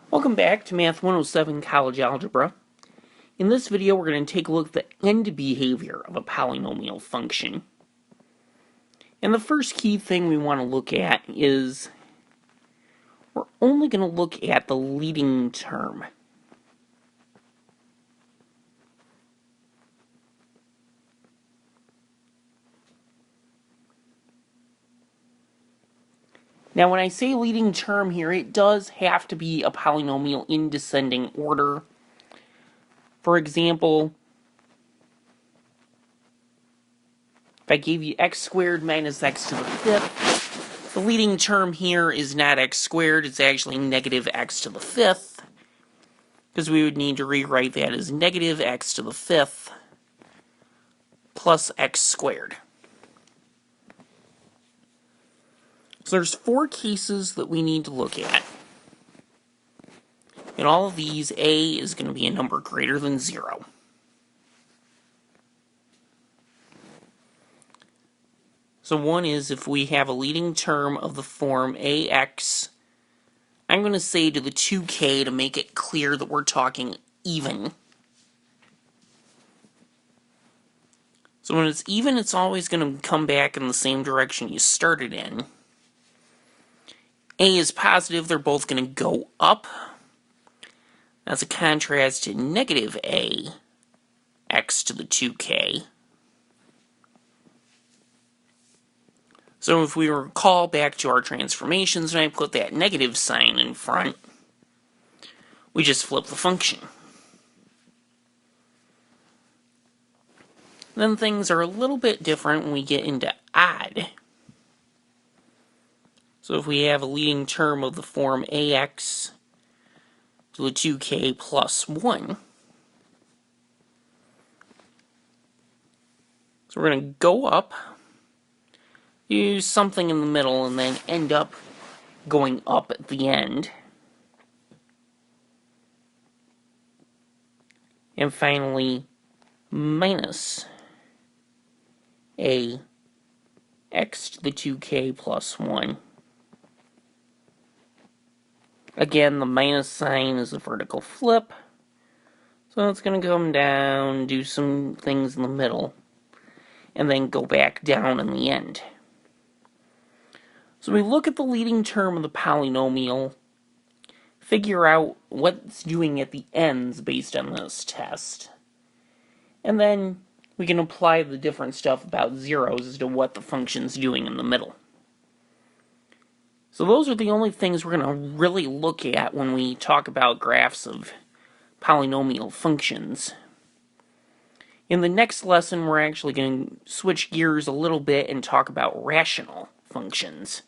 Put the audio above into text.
Welcome back to Math 107 College Algebra. In this video, we're going to take a look at the end behavior of a polynomial function. And the first key thing we want to look at is we're only going to look at the leading term. Now, when I say leading term here, it does have to be a polynomial in descending order. For example, if I gave you x squared minus x to the fifth, the leading term here is not x squared, it's actually negative x to the fifth, because we would need to rewrite that as negative x to the fifth plus x squared. So there's four cases that we need to look at. In all of these, a is going to be a number greater than 0. So one is if we have a leading term of the form ax, I'm going to say to the 2k to make it clear that we're talking even. So when it's even, it's always going to come back in the same direction you started in. A is positive, they're both going to go up. That's a contrast to negative a x to the 2k. So if we recall back to our transformations, when I put that negative sign in front, we just flip the function. Then things are a little bit different when we get into odd. So if we have a leading term of the form ax to the 2k plus 1, so we're going to go up, use something in the middle, and then end up going up at the end. And finally, minus a x to the 2k plus 1. Again, the minus sign is a vertical flip, so it's going to come down, do some things in the middle, and then go back down in the end. So we look at the leading term of the polynomial, figure out what it's doing at the ends based on this test, and then we can apply the different stuff about zeros as to what the function's doing in the middle. So those are the only things we're going to really look at when we talk about graphs of polynomial functions. In the next lesson, we're actually going to switch gears a little bit and talk about rational functions.